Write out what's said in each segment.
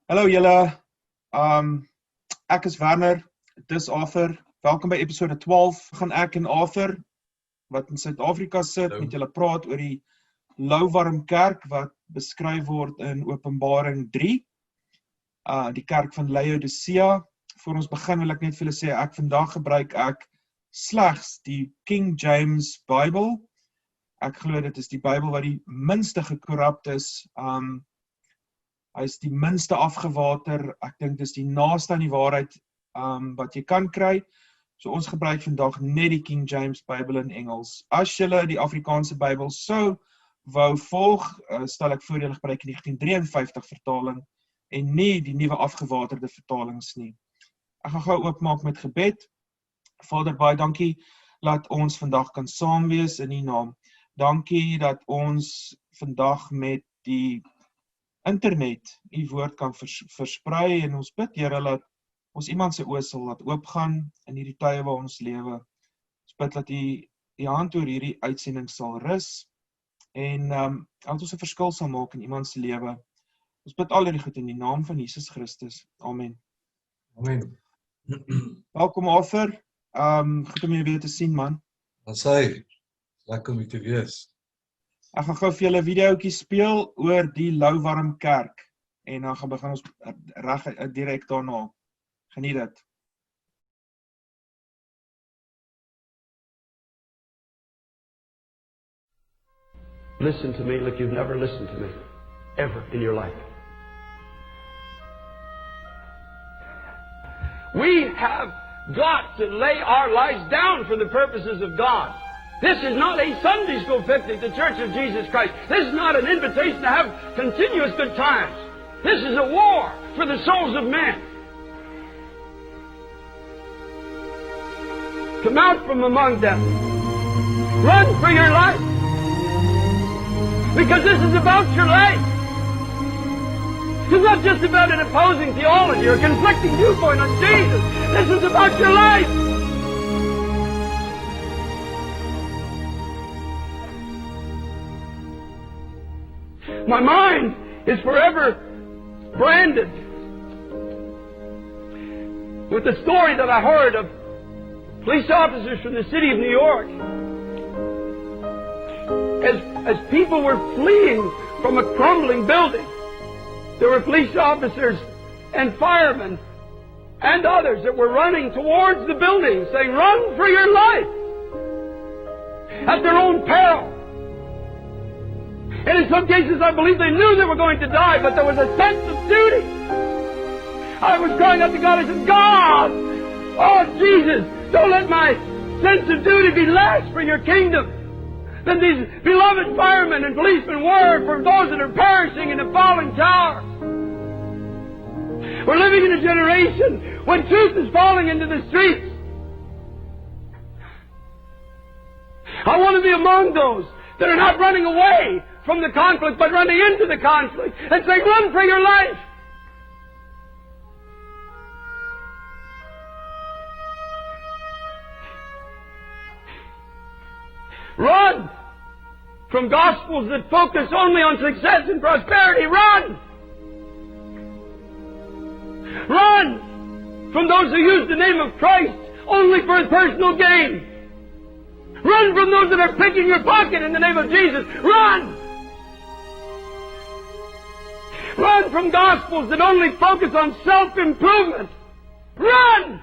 Hallo julle, ek is Werner, dis Arthur. Welkom by episode 12. Gaan ek en Arthur, wat in Suid-Afrika sit, met julle praat oor die Lauwarm Kerk, wat beskryf word in Openbaring 3, die kerk van Laodicea. Voor ons begin wil ek net vir julle sê, vandag gebruik ek slegs die King James Bible. Ek glo dit is die Bybel wat die minste gekorrupt is. Hy is die minste afgewater, ek dink dis die naaste aan die waarheid wat jy kan kry. So ons gebruik vandag net die King James Bybel in Engels. As julle die Afrikaanse Bybel sou wou volg, stel ek voor julle gebruik die 1953 vertaling en nie die nuwe afgewaterde vertalings nie. Ek gaan gou oopmaak met gebed. Vader, baie dankie dat ons vandag kan saam wees in die naam. Dankie dat ons vandag met die internet u woord kan versprei en ons bid, Here, dat ons iemand se oë sal laat oopgaan in hierdie tye waar ons lewe. Ons bid dat u die hand oor hierdie uitsending sal rus en dat ons 'n verskil sal maak in iemand se lewe. Ons bid al hierdie goed in die naam van Jesus Christus. Amen. Amen. Welkom Arthur. Goed om jou weer te sien, man. Wat sê jy? Lekker om hier te wees. Ek gaan gou vir julle 'n videoetjie speel oor die Lauwarm Kerk en dan gaan begin ons reg direk daarna. Geniet dit. Listen to me like you've never listened to me, ever in your life. We have got to lay our lives down for the purposes of God. This is not a Sunday school picnic, the Church of Jesus Christ. This is not an invitation to have continuous good times. This is a war for the souls of men. Come out from among them. Run for your life. Because this is about your life. It's not just about an opposing theology or a conflicting viewpoint on Jesus. This is about your life. My mind is forever branded with the story that I heard of police officers from the city of New York. As people were fleeing from a crumbling building, there were police officers and firemen and others that were running towards the building saying, "Run for your life," at their own peril. And in some cases, I believe they knew they were going to die, but there was a sense of duty. I was crying out to God. I said, "God, oh Jesus, don't let my sense of duty be less for your kingdom than these beloved firemen and policemen were for those that are perishing in the falling tower." We're living in a generation when truth is falling into the streets. I want to be among those that are not running away from the conflict, but running into the conflict and saying, "Run for your life." Run from gospels that focus only on success and prosperity. Run! Run from those who use the name of Christ only for personal gain. Run from those that are picking your pocket in the name of Jesus. Run! Run from gospels that only focus on self-improvement. Run!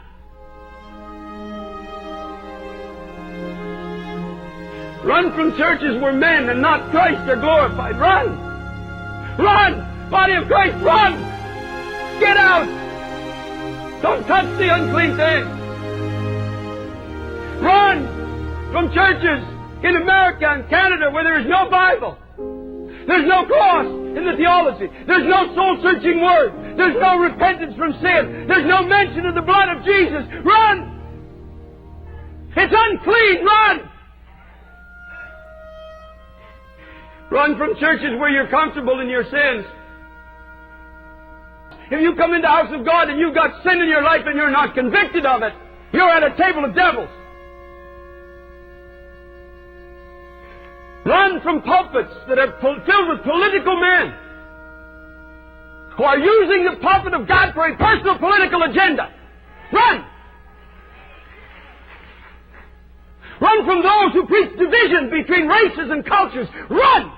Run from churches where men and not Christ are glorified. Run! Run! Body of Christ, run! Get out! Don't touch the unclean thing. Run from churches in America and Canada where there is no Bible. There's no cross in the theology. There's no soul-searching word. There's no repentance from sin. There's no mention of the blood of Jesus. Run! It's unclean. Run! Run from churches where you're comfortable in your sins. If you come into the house of God and you've got sin in your life and you're not convicted of it, you're at a table of devils. Run from pulpits that are filled with political men who are using the pulpit of God for a personal political agenda. Run! Run from those who preach division between races and cultures. Run!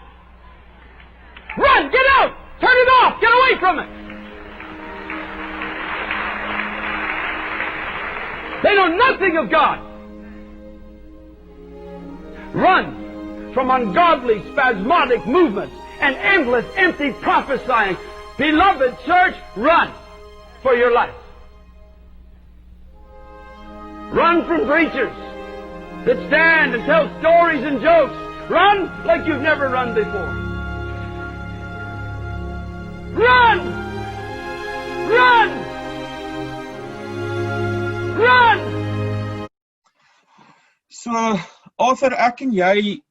Run! Get out! Turn it off! Get away from it! They know nothing of God. Run from ungodly, spasmodic movements and endless, empty prophesying. Beloved church, run for your life. Run from preachers that stand and tell stories and jokes. Run like you've never run before. Run! Run! Run! So, Arthur, ek en jy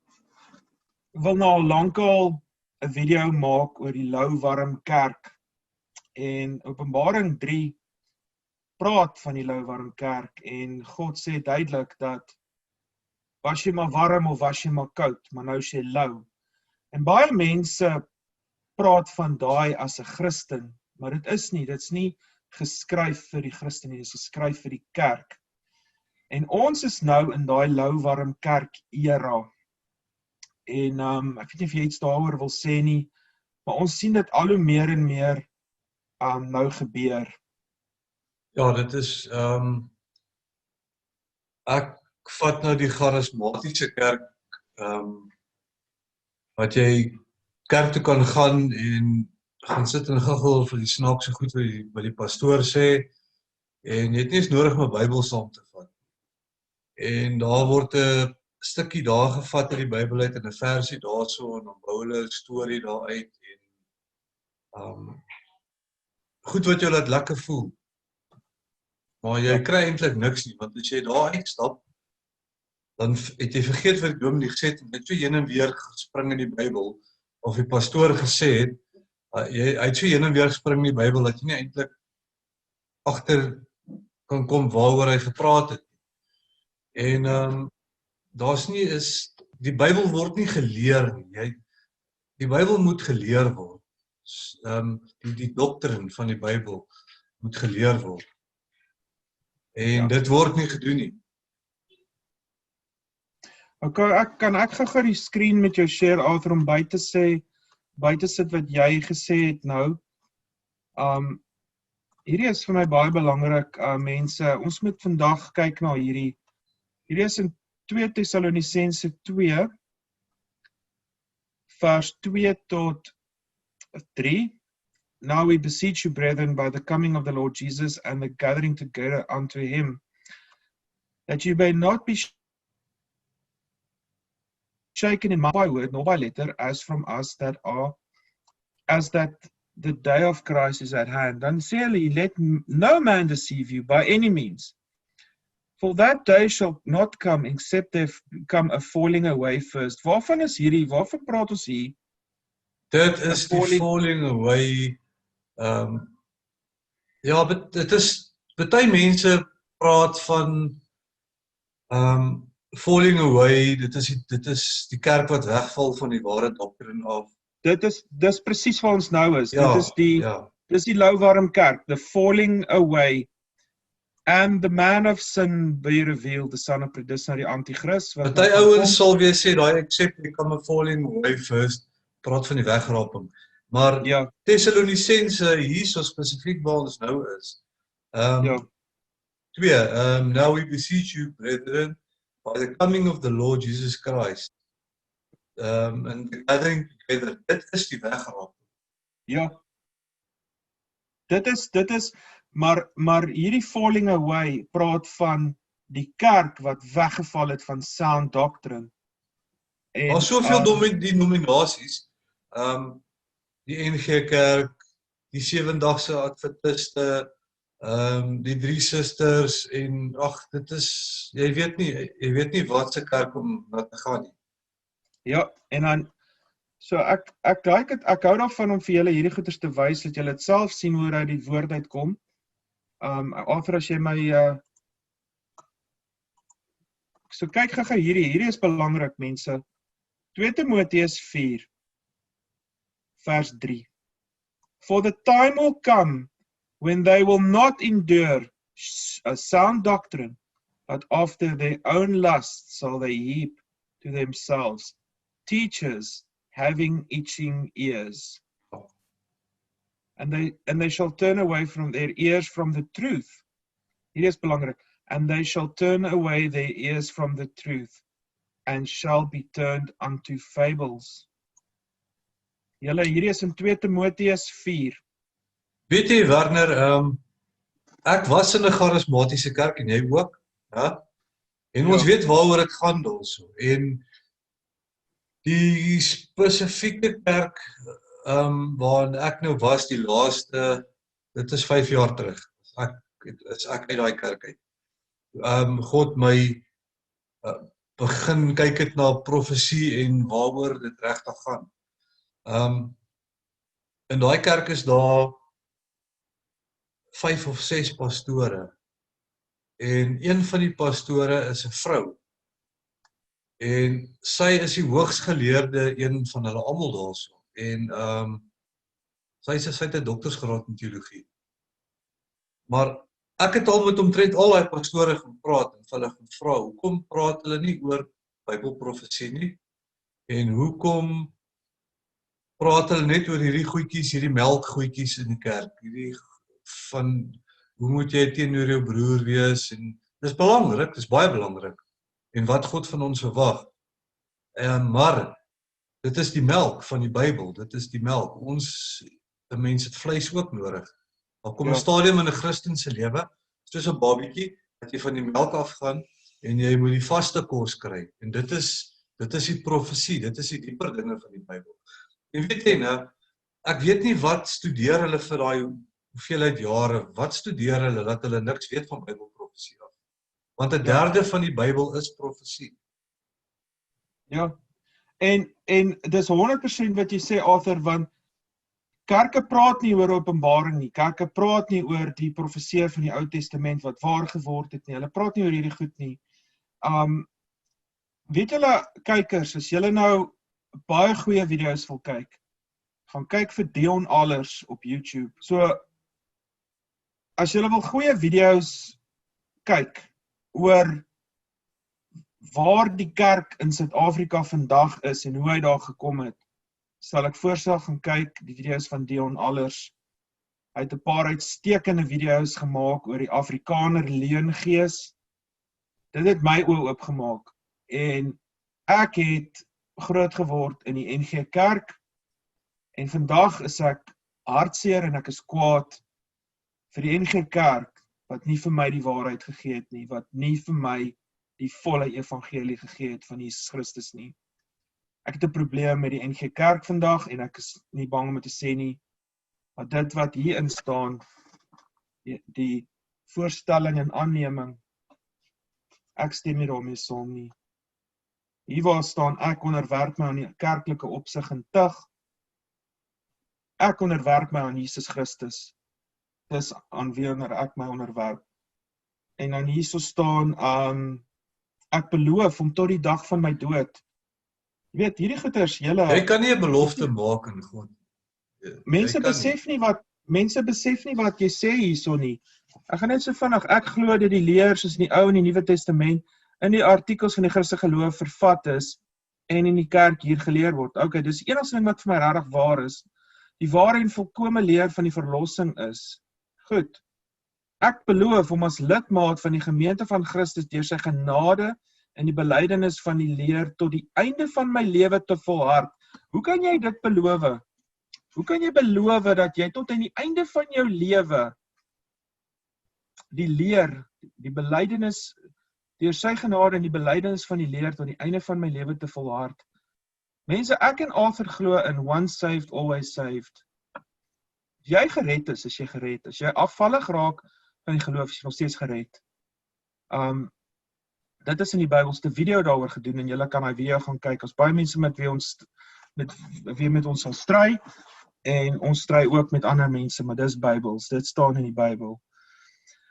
wil nou al lankal 'n video maak oor die Louwarm Kerk. En Openbaring 3 praat van die Louwarm Kerk en God sê duidelik dat was jy maar warm of was jy maar koud, maar nou is jy lou. En baie mense praat van daai as 'n Christen, maar dit's nie geskryf vir die Christen nie, dit is geskryf vir die kerk. En ons is nou in daai Louwarm Kerk era. En ek weet nie of jy iets daaroor wil sê nie, maar ons sien dit al hoe meer en meer nou gebeur. Ja, dit is ek vat nou die charismatiese kerk wat jy kerk toe kan gaan en gaan sit en giggel vir die snaakse goed wat die pastoor sê en jy het nie eens nodig om 'n Bybel saam te vat. En daar word 'n stukkie daar gevat uit die Bybel uit en 'n versie daarso en dan bou hulle 'n storie daar uit en goed wat jou laat lekker voel. Maar jy kry eintlik niks nie, want as jy daar uitstap, dan het jy vergeet wat die dominee gesê het, en net so heen en weer gespring in die Bybel, of die pastoor gesê het, hy het so heen en weer gespring in die Bybel, dat jy nie eintlik agter kan kom waaroor hy gepraat het. En daar's nie die Bybel word nie geleer nie. Die Bybel moet geleer word. Die doktrine van die Bybel moet geleer word. En dit word nie gedoen nie. Okay, kan ek gou die screen met jou share, Arthur, om by te sit wat jy gesê het nou. Hierdie is vir my baie belangrik, mense. Ons moet vandag kyk na hierdie is in 2 Tessalonisense 2, vers 2 tot 3. Now we beseech you, brethren, by the coming of the Lord Jesus and the gathering together unto him, that you may not be shaken in mind by word nor by letter, as from us as that the day of Christ is at hand. Sincerely, let no man deceive you by any means. For that day shall not come, except there come a falling away first. Waarvan praat ons hier? Dit is die falling away. Ja, dit is, baie mense praat van falling away, dit is die kerk wat wegval van die ware doktrine af. Dis presies waar ons nou is. Ja, dis die Louwarm Kerk, the falling away. And the man of sin be revealed, the son of perdition, die antichrist. Party ouens sal weer sê, daai accept become a falling away first, praat van die wegraping. Maar Tessalonisense, hier so spesifiek waar ons nou is. 2, now we beseech you, brethren, by the coming of the Lord Jesus Christ, and the gathering together, dit is die wegraping. Ja, dit is, maar hierdie falling away praat van die kerk wat weggeval het van sound doctrine. Daar is soveel denominasies, die NG Kerk, die 7-dagse Adventiste, die 3 Susters, en dit is, jy weet nie wat se kerk om na te gaan nie. Ja, en dan, so ek hou daarvan om vir julle hierdie goeders te wys, dat julle dit self sien hoe uit die woord uitkom. Arthur, as jy my, so kyk gou hierdie is belangrik, mense. 2 Timoteus 4, vers 3. For the time will come when they will not endure a sound doctrine, but after their own lusts shall they heap to themselves teachers having itching ears. And they shall turn away from their ears from the truth. Hier is belangrik. And they shall turn away their ears from the truth and shall be turned unto fables. Julle, hierdie is in 2 Timoteus 4. Weet jy, Werner, ek was in 'n charismatiese kerk en jy ook, ja? En ons weet waaroor dit gaan daarso. En die spesifieke kerk waarin ek nou was die laaste, dit is 5 jaar terug. Is ek uit daai kerk uit. God my begin kyk het na profesie en waaroor dit regtig gaan. In daai kerk is daar 5 of 6 pastore. En een van die pastore is 'n vrou. En sy is die hoogsgeleerde een van hulle almal daarso. En sy het 'n doktorsgraad in teologie. Maar ek het al met omtrent al die pastore gepraat en hulle gevra, hoekom praat hulle nie oor Bybelprofesie nie? En hoekom praat hulle net oor hierdie goedjies, hierdie melkgoedjies in die kerk? Hierdie van hoe moet jy teenoor jou broer wees? En dis belangrik, dis baie belangrik. En wat God van ons verwag. Maar dit is die melk van die Bybel, dit is die melk. Ons mense het vleis ook nodig. Daar kom 'n stadium in 'n Christen se lewe, soos 'n babietjie, dat jy van die melk afgaan en jy moet die vaste kos kry. En dit is die profesie, dit is die dieper dinge van die Bybel. En weet jy nou, ek weet nie wat studeer hulle vir daai hoeveelheid jare, wat studeer hulle dat hulle niks weet van Bybelprofesie af. Want 'n derde van die Bybel is profesie. Ja. En dis 100% wat jy sê, Arthur, want kerke praat nie oor Openbaring nie. Kerke praat nie oor die profeseer van die Ou Testament wat waar geword het nie. Hulle praat nie oor hierdie goed nie. Weet julle, kykers, as julle nou baie goeie video's wil kyk, gaan kyk vir Dion Allers op YouTube. So, as julle wil goeie video's kyk oor waar die kerk in Suid-Afrika vandag is en hoe hy daar gekom het, sal ek voorstel gaan kyk die video's van Dion Allers. Hy het 'n paar uitstekende video's gemaak oor die Afrikaner leengees. Dit het my oë oopgemaak. En ek het groot geword in die NG Kerk. En vandag is ek hartseer en ek is kwaad vir die NG Kerk wat nie vir my die waarheid gegee het nie, wat nie vir my die volle evangelie gegee het van Jesus Christus nie. Ek het 'n probleem met die NG Kerk vandag en ek is nie bang om te sê nie, maar dit wat hierin staan, die voorstelling en aanneming, ek stem nie daarmee saam nie. Hier waar staan, ek onderwerp my aan die kerklike opsig en tug. Ek onderwerp my aan Jesus Christus. Dis aan wie ek my onderwerp. En dan hier so staan, ek beloof om tot die dag van my dood. Jy weet, hierdie goeders, jy kan nie 'n belofte maak in God. Mense besef nie wat jy sê hierso nie. Ek gaan net so vinnig, ek glo dat die leer soos in die Ou en die Nuwe Testament in die artikels van die Christelike geloof vervat is en in die kerk hier geleer word. Okay, dis die enigste ding wat vir my regtig waar is. Die ware en volkome leer van die verlossing is. Goed. Ek beloof om as lidmaat van die gemeente van Christus deur sy genade en die belydenis van die leer tot die einde van my lewe te volhard. Hoe kan jy dit beloof? Hoe kan jy beloof dat jy tot aan die einde van jou lewe die leer, die belydenis, deur sy genade en die belydenis van die leer tot die einde van my lewe te volhard? Mense, ek en Arthur glo in once saved, always saved. As jy gered is jy gered. As jy afvallig raak van die geloof, is jy nog steeds gered. Dit is in die Bybelse video daaroor gedoen en julle kan daai video gaan kyk. As baie mense met wie met ons sal stry en ons stry ook met ander mense, maar dis Bybels. Dit staan in die Bybel.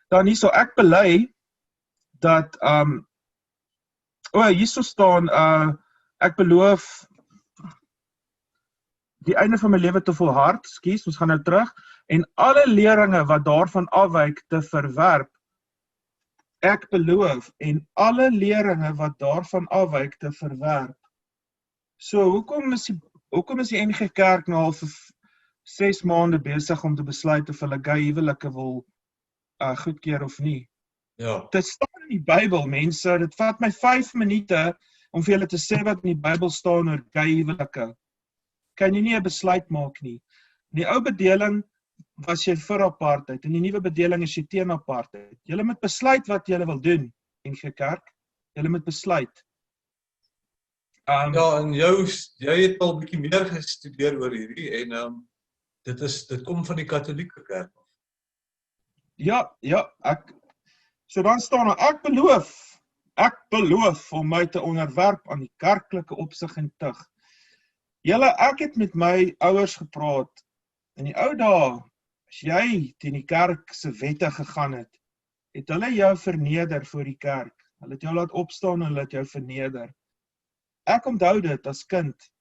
Dan hierso ek bely dat hierso staan ek beloof die einde van my lewe te volhard, skies, ons gaan nou terug, en alle leringe wat daarvan afwyk te verwerp, ek beloof, en alle leringe wat daarvan afwyk te verwerp. So, hoekom is die NG Kerk nou al vir 6 maande besig om te besluit of hulle gay huwelike wil goedkeur of nie? Ja. Dit staan in die Bybel, mense, dit vat my 5 minute om vir julle te sê wat in die Bybel staan oor gay huwelike. Kan jy nie 'n besluit maak nie. In die ou bedeling was jy vir apartheid, in die nuwe bedeling is jy teen apartheid. Julle moet besluit wat julle wil doen, NG Kerk. Julle moet besluit. Ja, en jy het al 'n bietjie meer gestudeer oor hierdie, en dit kom van die Katolieke Kerk af. Ja, so dan staan er, ek beloof om my te onderwerp aan die kerklike opsig en tug. Julle, ek het met my ouers gepraat, in die ou dae, as jy teen die kerk se wette gegaan het hulle jou verneder voor die kerk, hulle het jou laat opstaan en hulle het jou verneder. Ek onthou dit as kind,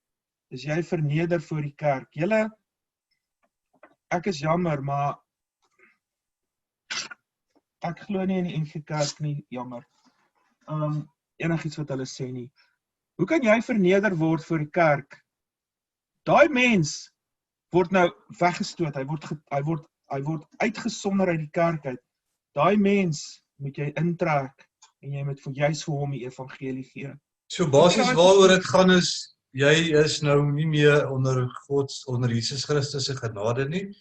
is jy verneder voor die kerk. Julle, ek is jammer, maar ek glo nie in die NG Kerk nie, jammer. Enigiets wat hulle sê nie. Hoe kan jy verneder word voor die kerk? Daai mens word nou weggestoot, hy word uitgesonder uit die kerk uit. Daai mens moet jy intrek en jy moet juis vir hom die evangelie gee. So basies waaroor dit gaan is, jy is nou nie meer onder Jesus Christus se genade nie.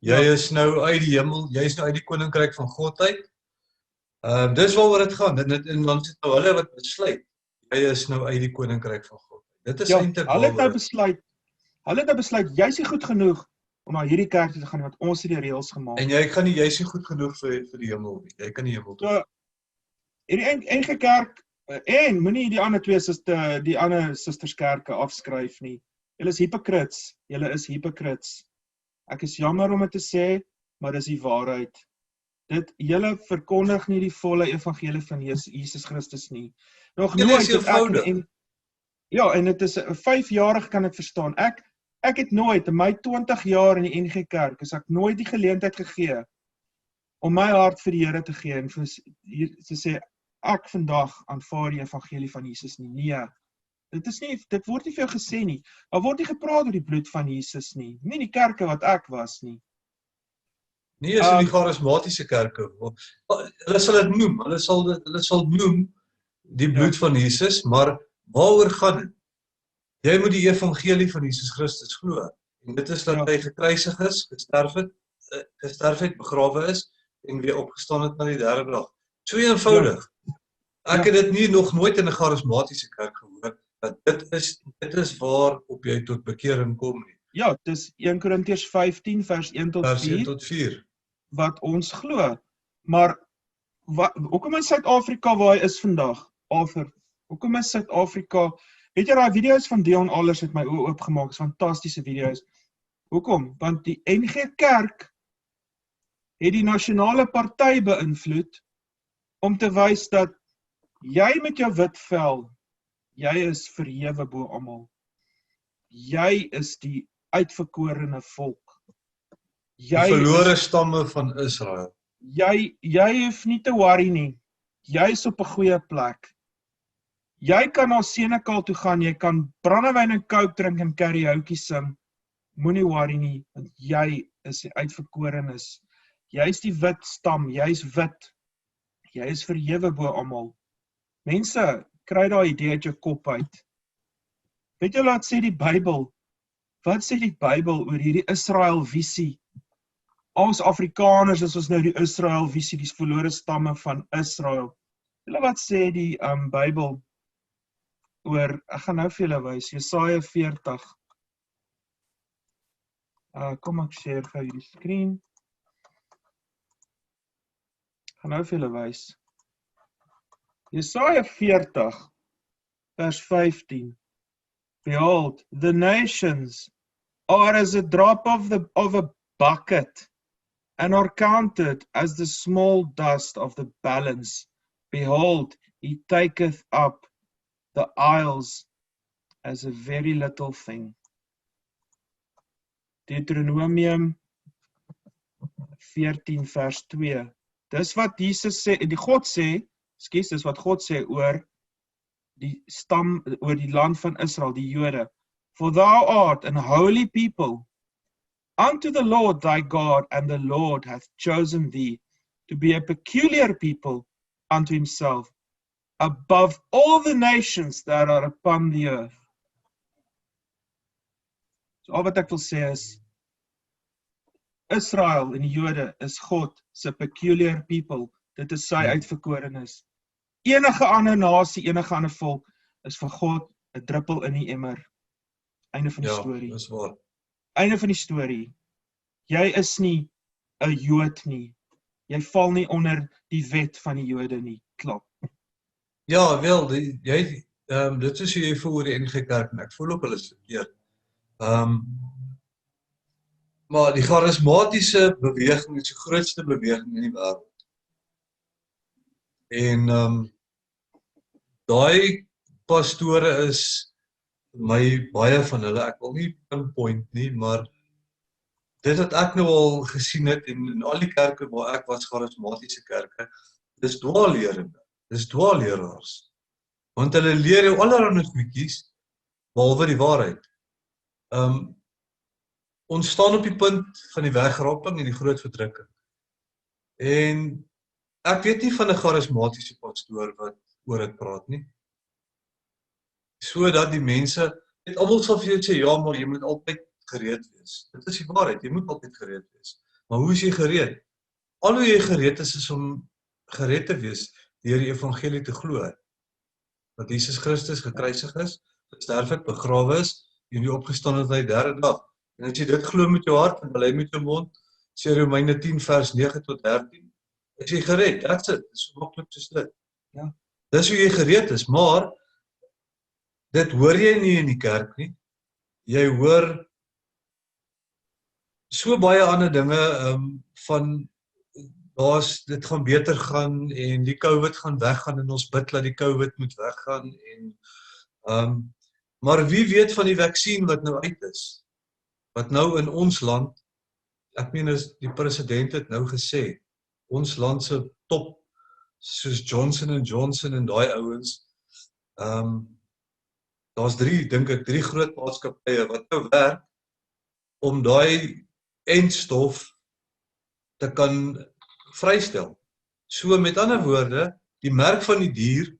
Jy is nou uit die hemel, jy is nou uit die koninkryk van God uit. Dis waaroor dit gaan, en dan sit nou hulle wat besluit, jy is nou uit die koninkryk van God. Dit is eintlik hulle het nou besluit, jy is nie goed genoeg om na hierdie kerk te gaan, want ons het die reëls gemaak. En jy is nie goed genoeg vir die hemel nie, jy kan nie hemel toe. So, hierdie NG Kerk, en moenie die ander sisterskerke afskryf nie. Julle is hypocrites. Ek is jammer om dit te sê, maar dis die waarheid. Julle verkondig nie die volle evangelie van Jesus Christus nie. Nog nooit het ek, en dit is 'n 5-jarig kan ek verstaan. Ek het nooit, in my 20 jaar in die NG Kerk, is ek nooit die geleentheid gegee om my hart vir die Here te gee en te sê, ek vandag aanvaar die evangelie van Jesus nie. Nee, dit word nie vir jou gesê nie. Daar word nie gepraat oor die bloed van Jesus nie. Nie die kerke wat ek was nie. Nie is in die charismatiese kerke. Hulle sal dit noem, hulle sal noem die bloed van Jesus, maar waaroor gaan dit? Jy moet die evangelie van Jesus Christus glo. En dit is dat hy gekruisig is, gesterf het, begrawe is en weer opgestaan het na die 3de dag. So eenvoudig. Ek het dit nog nooit in 'n charismatiese kerk gehoor, dat dit is waar op jy tot bekering kom nie. Ja, dit is 1 Korintiërs 15 vers 1 tot 4 wat ons glo. Maar hoekom is Suid-Afrika waar hy is vandag? Hoekom is Suid-Afrika? Weet jy, daai video's van Dion Allers het my oë oopgemaak, is fantastiese video's. Hoekom? Want die NG Kerk het die nasionale party beïnvloed om te wys dat jy met jou wit vel, jy is verhewe bo almal. Jy is die uitverkorene volk. Die verlore stamme van Israel. Jy hoef nie te worry nie. Jy is op 'n goeie plek. Jy kan na Senekal toe gaan, jy kan brandewyn en coke drink en karaoke sing. Moenie worry nie, want jy is die uitverkorenes. Jy is die wit stam, jy is wit. Jy is verhewe bo almal. Mense, kry daai idee uit jou kop uit. Weet jy wat sê die Bybel? Wat sê die Bybel oor hierdie Israel-visie? Ons Afrikaners is ons nou die Israel-visie, die verlore stamme van Israel. Julle wat sê die Bybel oor, ek gaan nou vir julle wys, Jesaja 40. Kom ek share gou hierdie skerm. Ek gaan nou vir julle wys. Jesaja 40 vers 15. Behold, the nations are as a drop of a bucket, and are counted as the small dust of the balance. Behold, he taketh up the isles as a very little thing. Deuteronomium 14 vers 2. Dis wat Jesus sê, dis wat God sê oor die stam, oor die land van Israel, die Jode. For thou art an holy people unto the Lord thy God, and the Lord hath chosen thee to be a peculiar people unto himself, above all the nations that are upon the earth. So al wat ek wil sê is, Israel en die Jode is God se peculiar people. Dit is sy uitverkorenes. Enige ander nasie, enige ander volk is vir God 'n druppel in die emmer. Einde van die storie. Ja, dis waar. Einde van die storie. Jy is nie 'n Jood nie. Jy val nie onder die wet van die Jode nie. Klop. Ja, wel, dit is hoe jy voel oor die NG Kerk, en ek voel ook hulle is verkeerd. Maar die charismatiese beweging is die grootste beweging in die wêreld. En daai pastore is my baie van hulle, ek wil nie pinpoint nie, maar dit wat ek nou al gesien het in al die kerke waar ek was, charismatiese kerke, dis dwaallerende, dis dwaalleraars. Want hulle leer jou allerhande goedjies, behalwe die waarheid. Ons staan op die punt van die wegraping en die groot verdrukking. En ek weet nie van 'n charismatiese pastoor wat oor dit praat nie. Sodat die mense, net almal sal vir jou sê, ja, maar jy moet altyd gereed wees. Dit is die waarheid, jy moet altyd gereed wees. Maar hoe is jy gereed? Al hoe jy gereed is om gered te wees deur die evangelie te glo. Dat Jesus Christus gekruisig is, gesterf het, begrawe is, en die opgestaan het hy derde dag. En as jy dit glo met jou hart en bely met jou mond, sê Romeine 10 vers 9 tot 13, is jy gered. That's it. Dit is so maklik soos dit. Ja. Dis hoe jy gereed is, maar dit hoor jy nie in die kerk nie. Jy hoor so baie ander dinge van dit gaan beter gaan en die COVID gaan weggaan en ons bid dat die COVID moet weggaan en maar wie weet van die vaksin wat nou uit is? Wat nou in ons land, ek meen is die president het nou gesê, ons land se top soos Johnson & Johnson en daai ouens, daar's drie groot maatskappye wat nou werk om daai eindstof te kan vrystel. So met ander woorde, die merk van die dier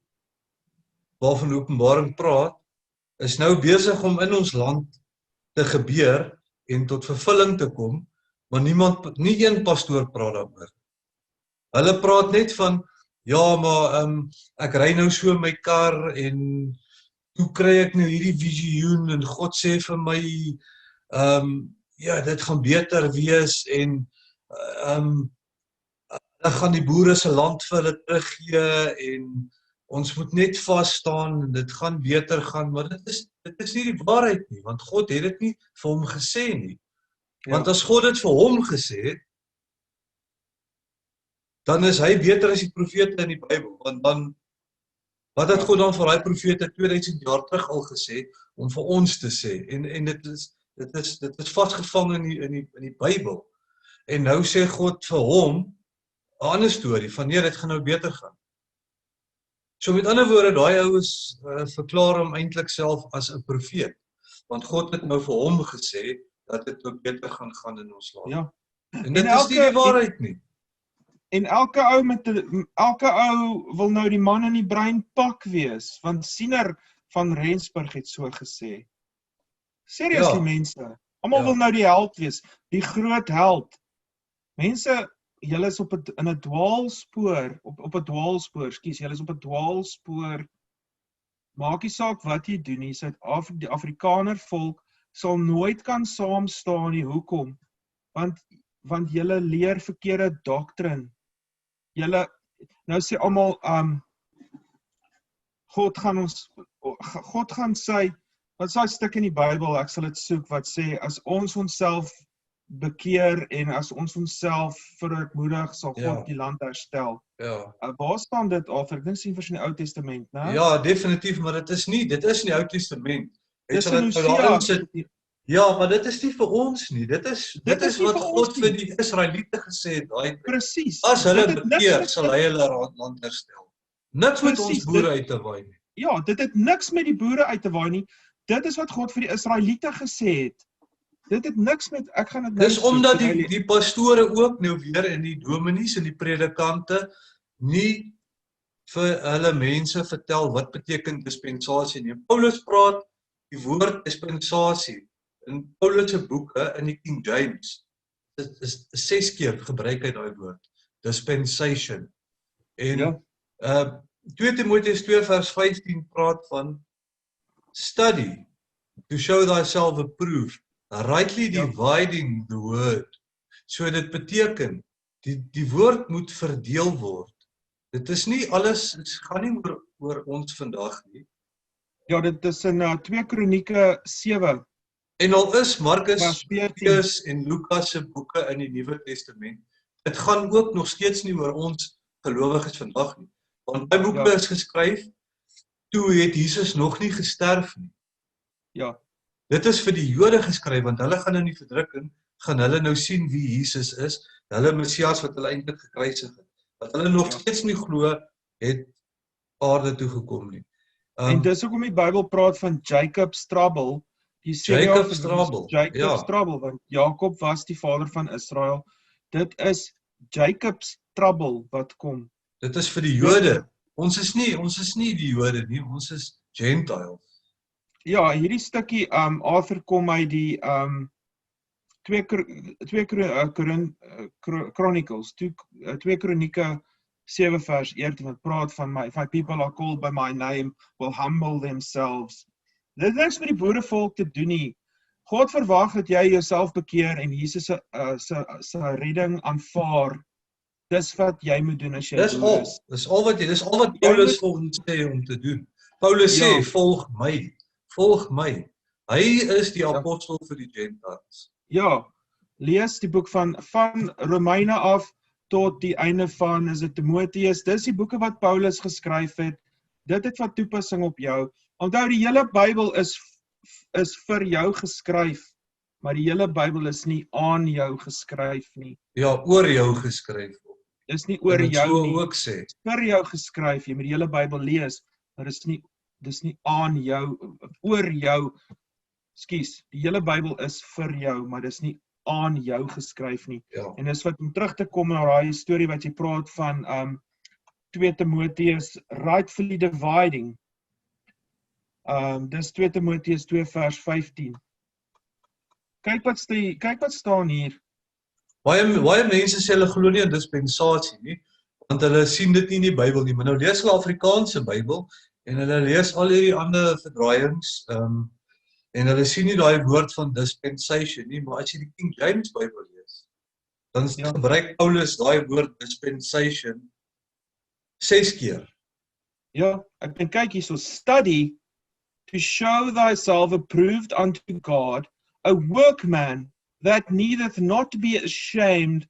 waarvan Openbaring praat, is nou besig om in ons land te gebeur en tot vervulling te kom, maar nie een pastoor praat daaroor. Hulle praat net van, ja, maar ek ry nou so my kar en hoe kry ek nou hierdie visioen en God sê vir my, ja, dit gaan beter wees en dan gaan die boere se land vir hulle teruggee en ons moet net vas staan en dit gaan beter gaan, maar dit is nie die waarheid nie, want God het dit nie vir hom gesê nie. Ja. Want as God dit vir hom gesê het, dan is hy beter as die profete in die Bybel, want dan, wat het God dan vir daai profete 2000 jaar terug al gesê, om vir ons te sê, en dit is vasgevang in die Bybel, en nou sê God vir hom, 'n ander storie, van nee, dit gaan nou beter gaan. So met ander woorde, daai ouens verklaar hom eintlik self as 'n profeet, want God het nou vir hom gesê, dat dit nou beter gaan in ons land. Ja. En dit is nie die waarheid nie. En elke ou wil nou die man in die brein pak wees, want Siener van Rensburg het so gesê. Seriously, Ja. mense, almal wil nou die held wees, die groot held. Mense, julle is in 'n dwaalspoor, op 'n dwaalspoor, julle is op 'n dwaalspoor. Maak nie saak wat jy doen nie, die Afrikaner volk sal nooit kan saam staan nie. Hoekom? Want julle leer verkeerde doktrin. Julle, nou sê almal, God gaan sê, wat is daai stuk in die Bybel, ek sal dit soek, wat sê, as ons onsself bekeer en as ons onsself verootmoedig, sal God die land herstel. Ja. Waar staan dit af? Ek dink sien vers in die Ou Testament, né? Ja, definitief, maar dit is nie Ou Testament. Dis in Hosea. Ja, maar dit is nie vir ons nie. Dit is nie wat vir God ons vir nie. die Israeliete gesê het daai tyd. Presies. As hulle Dit het niks bekeer, met- sal hy hulle land herstel. Niks met ons Presies, boere uit te waai nie. Ja, dit het niks met die boere uit te waai nie. Dit is wat God vir die Israeliete gesê het. Dit het niks met, ek gaan dit nou Dis soek, omdat terwyl die pastore ook nou weer en die dominees en die predikante nie vir hulle mense vertel wat beteken dispensasie nie. Paulus praat die woord dispensasie in Paulus se boeke in die King James. Dit is 6 keer gebruik hy daai woord, dispensation. En Ja. 2 Timoteus 2 vers 15 praat van study to show thyself approved, rightly Ja. dividing the word. So dit beteken die woord moet verdeel word. Dit is nie alles, dit gaan nie oor ons vandag nie. Ja, dit is in 2 Kronieke 7 En al is Markus, vers 14. Matteus en Lukas se boeke in die Nuwe Testament, dit gaan ook nog steeds nie oor ons gelowiges vandag nie. Want daai boeke Ja. is geskryf toe het Jesus nog nie gesterf nie. Ja, Dit is vir die Jode geskryf want hulle gaan in die verdrukking gaan hulle nou sien wie Jesus is, hulle Messias wat hulle eintlik gekruisig het. Wat hulle nog Ja. steeds nie glo het aarde toe gekom nie. en dis hoekom die Bybel praat van Jacob's trouble. Die sê Jacob's vir trouble, Jacob's ja. trouble, want Jakob was die vader van Israel. Dit is Jacob's trouble wat kom. Dit is vir die Jode. Ons is nie die Jode nie, ons is Gentiles. Ja, hierdie stukkie Arthur kom uit die 2 Chronicles, 2 Kronieke 7 vers 1 wat praat van my, if my people are called by my name, will humble themselves. Dit het niks met die boerevolk te doen nie. God verwag dat jy jouself bekeer en Jesus se redding aanvaar. Dis wat jy moet doen as jy Dis boer is. dis al wat Paulus vir ons sê om te doen. Paulus sê, Ja. volg my. Hy is die apostel vir die Gentiles. Ja, lees die boek van Romeine af tot die einde van, is dit Timoteus, dis die boeke wat Paulus geskryf het, dit het wat toepassing op jou. Onthou, die hele Bybel is vir jou geskryf, maar die hele Bybel is nie aan jou geskryf nie. Ja, oor jou geskryf. Dis nie oor Dit jou so nie, ook sê. vir jou geskryf, jy moet die hele Bybel lees, maar dis nie aan jou, oor jou, ekskuus, die hele Bybel is vir jou, maar dis nie aan jou geskryf nie. Ja. En dis wat om terug te kom na daai storie wat jy praat van 2 Timoteus rightfully dividing. Dis 2 Timoteus 2 vers 15. Kyk wat staan hier. Baie mense sê hulle glo nie in dispensasie nie, want hulle sien dit nie in die Bybel nie, maar nou lees hulle Afrikaanse Bybel en hulle lees al hierdie ander verdraaiings en hulle sien nie daai woord van dispensation nie, maar as jy die King James Bybel lees, dan gebruik Paulus daai woord dispensation 6 keer. Ja, ek dink kyk hierso, study to show thyself approved unto God, a workman that needeth not be ashamed,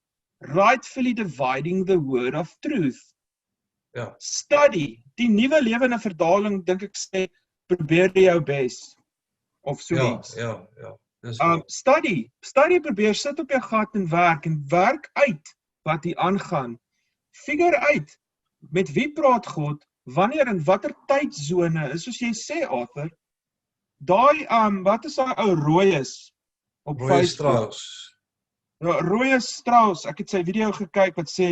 rightfully dividing the word of truth. Ja. Study, die nuwe lewende vertaling dink ek sê, probeer jou bes, of so iets. Ja. Dis Study probeer, sit op jou gat en werk uit wat hier aangaan. Figure uit, met wie praat God, wanneer en watter tydsone is, soos jy sê, Arthur, daai, wat is daai ou Rooies op Roy Facebook? Strauss. Ja, Rooies Strauss, ek het sy video gekyk wat sê,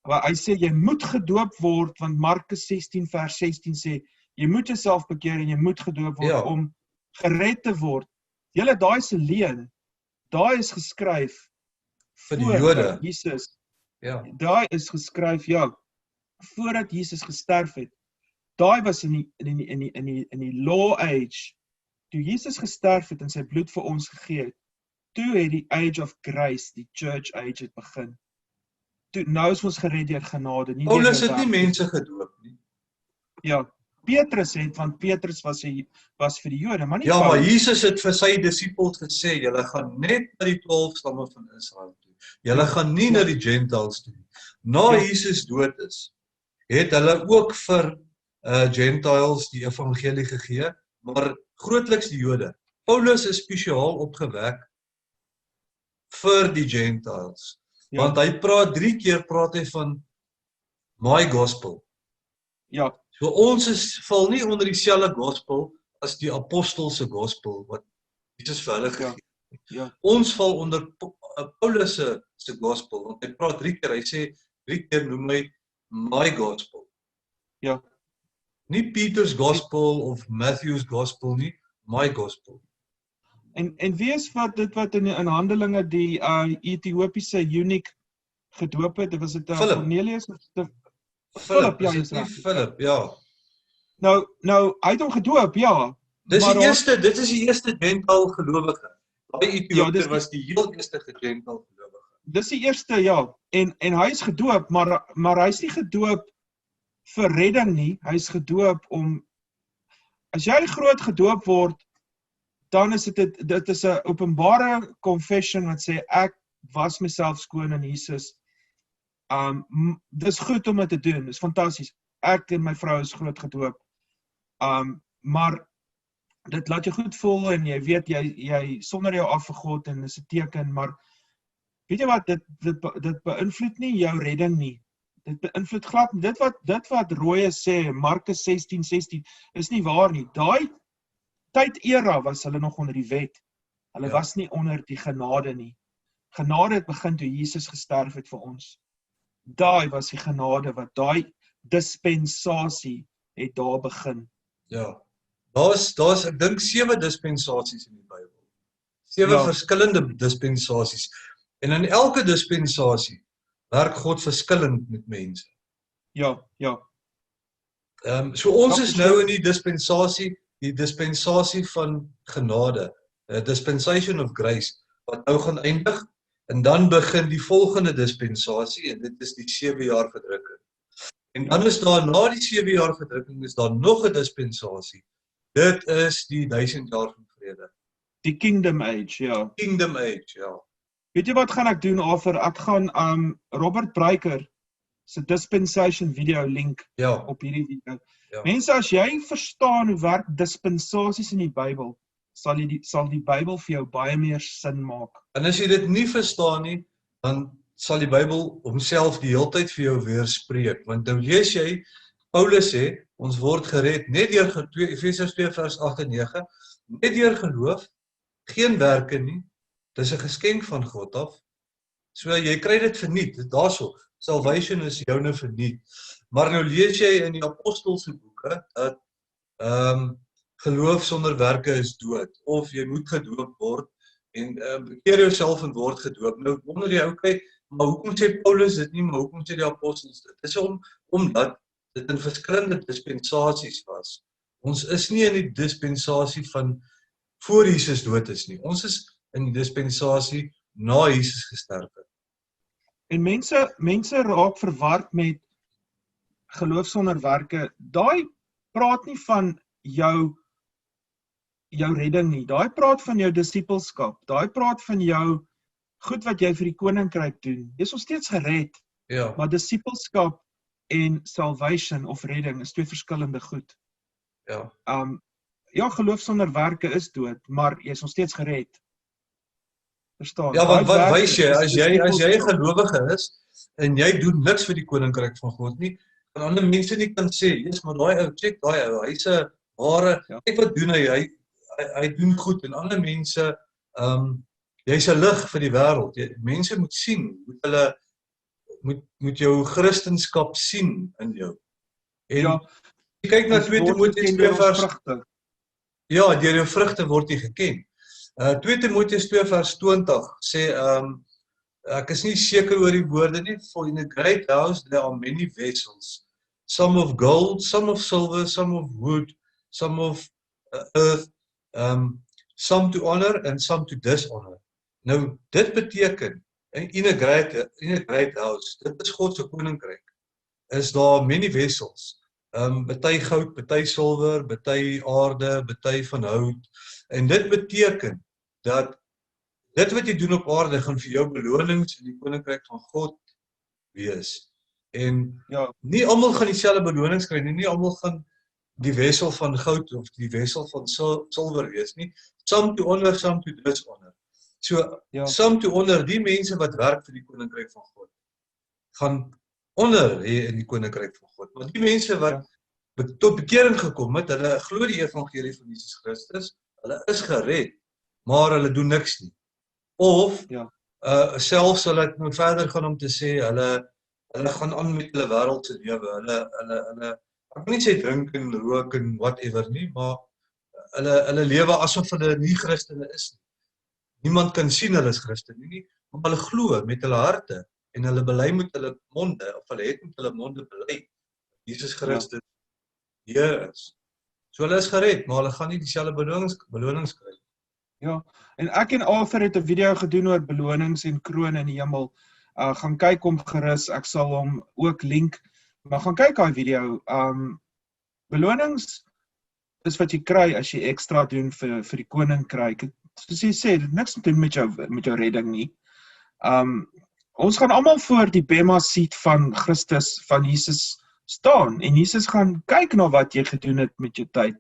waar hy sê, jy moet gedoop word, want Markus 16 vers 16 sê, jy moet jouself bekeer en jy moet gedoop word om gered te word. Julle, daai is 'n leuen. Daai is geskryf vir die Jode. Jesus. Ja. Daai is geskryf, voordat Jesus gesterf het. Daai was in die law age. Toe Jesus gesterf het en sy bloed vir ons gegee het, toe het die age of grace, die church age het begin. Toe, nou is ons gered deur genade. Paulus het nie mense gedoop nie. Ja, Petrus het, want Petrus was vir die Jode, maar nie Ja, maar Paulus. Jesus het vir sy disippels gesê, julle gaan net na die 12 stamme van Israel toe. Julle gaan nie na die Gentiles toe nie. Na Jesus dood is, het hulle ook vir Gentiles die evangelie gegee, maar grootliks die Jode. Paulus is spesiaal opgewek vir die Gentiles. Ja. Want hy praat 3 keer praat hy van my gospel. Ja, So ons val nie onder dieselfde gospel as die apostel se gospel wat Jesus vir hulle gegee het. ja, Ons val onder Paulus se gospel, want hy praat 3 keer, hy sê 3 keer noem hy my gospel. ja. Nie Peter's gospel of Matthew's gospel nie, my gospel. En wie is dit wat in Handelinge die Ethiopiese eunuch gedoop het? Was dit Philip. Cornelius of Philip, ja, is dis dit nie reg. Philip, ja. Nou, hy het hom gedoop, ja. Dit Maar is die eerste Gentile gelowige. Daai Ethiopier was die heel eerste Gentile gelowige. Dis die eerste, ja. En hy is gedoop, maar hy is nie gedoop vir redding nie. Hy is gedoop om, as jy groot gedoop word, dan is dit is 'n openbare confession wat sê ek was myself skoon in Jesus. Dis goed om dit te doen. Dis fantasties. Ek en my vrou is groot gedoop. Maar dit laat jou goed voel en jy weet jy sonder jou af vir God en dis 'n teken, maar weet jy wat, dit beïnvloed nie jou redding nie. Dit beïnvloed glad nie. Dit wat Roye sê, Markus 16:16, is nie waar nie. Daai tyd-era was hulle nog onder die wet. Hulle was nie onder die genade nie. Genade het begin toe Jesus gesterf het vir ons. Daai was die genade wat daai dispensasie het daar begin. Ja. Daar's ek dink 7 dispensasies in die Bybel. 7 verskillende dispensasies. En in elke dispensasie werk God verskillend met mense. Ja. So ons is nou in die dispensasie van genade, dispensation of grace, wat nou gaan eindig, en dan begin die volgende dispensasie, en dit is die 7 jaar verdrukking. En dan is daar na die 7 jaar verdrukking, is daar nog 'n dispensasie. Dit is die 1000 jaar van vrede. Die Kingdom Age, ja. Kingdom Age, ja. Weet jy wat gaan ek doen, Arthur? Ek gaan Robert Breiker se dispensation video link Ja. op hierdie video. Ja. Mense, as jy verstaan hoe werk dispensasies in die Bybel, sal die Bybel vir jou baie meer sin maak. En as jy dit nie verstaan nie, dan sal die Bybel homself die heeltyd vir jou weerspreek. Want nou lees jy, Paulus sê, ons word gered net deur Efesiërs 2 vers 8 en 9, net deur geloof, geen werke nie. Dis 'n geskenk van God af. So jy kry dit verniet, daarso. Salvation is joune verniet. Maar nou lees jy in die apostels se boeke dat geloof sonder werke is dood, of jy moet gedoop word en bekeer jouself en word gedoop. Nou wonder jy, okay, maar hoekom sê Paulus dit nie, maar hoekom sê die apostels dit? Dis omdat dit in verskillende dispensasies was. Ons is nie in die dispensasie van voor Jesus dood is nie. Ons is in die dispensasie na Jesus gesterf het. En mense raak verward met geloof sonder werke. Daai praat nie van jou redding nie. Daai praat van jou disippelskap. Daai praat van jou goed wat jy vir die koninkryk doen. Jy is nog steeds gered, Ja. maar disippelskap en salvation of redding is 2 verskillende goed. Ja. Ja, geloof sonder werke is dood, maar jy is nog steeds gered. Verstaan? Ja, want Daai wat werke wys jy, is as jy 'n disippelskap. gelowige is en jy doen niks vir die koninkryk van God nie, kan ander mense nie kan sê, "Jesus, maar daai ou, check daai ou, hy's 'n ware, kyk wat doen hy doen goed." En ander mense, jy's 'n lig vir die wêreld. Mense moet sien, moet jou Christendom sien in jou. En Ja, jy kyk na 2 Timoteus 2 vers vrugte. Ja, deur jou vrugte word jy geken. 2 Timoteus 2 vers 20 sê, ek is nie seker oor die woorde nie, for in a great house there are many vessels, some of gold, some of silver, some of wood, some of earth, some to honor and some to dishonor. Nou, dit beteken, in a great house, dit is God se koninkryk, is daar many vessels, party goud, party silwer, party aarde, party van hout, en dit beteken dat dit wat jy doen op aarde gaan vir jou belonings in die koninkryk van God wees. En Ja, nie almal gaan dieselfde belonings kry nie, nie almal gaan die wessel van goud of die wessel van silwer wees nie. Some to honor, some to dishonor. So, Ja. some to honor, die mense wat werk vir die koninkryk van God, gaan honor hê in die koninkryk van God. Maar die mense wat tot bekering gekom het, hulle glo die evangelie van Jesus Christus, hulle is gered, maar hulle doen niks nie. Of, selfs hulle het nou verder gaan om te sê, hulle gaan aan met hulle wêreldse lewe, hulle ek wil nie sê drink en rook en whatever nie, maar hulle lewe asof hulle nie Christene is nie. Niemand kan sien hulle is Christene nie, maar hulle glo met hulle harte en hulle bely met hulle monde, of hulle het met hulle monde bely, Jesus Christus Here is. So hulle is gered, maar hulle gaan nie dieselfde belonings kry. Ja, en ek en Arthur het 'n video gedoen oor belonings en kroon in die hemel. Gaan kyk hom gerus, ek sal hom ook link, maar gaan kyk daai video. Belonings is wat jy kry as jy ekstra doen vir die koninkryk. Soos jy sê, dit het niks te doen met jou redding nie. Ons gaan almal voor die bema seat van Christus, van Jesus staan, en Jesus gaan kyk na wat jy gedoen het met jou tyd.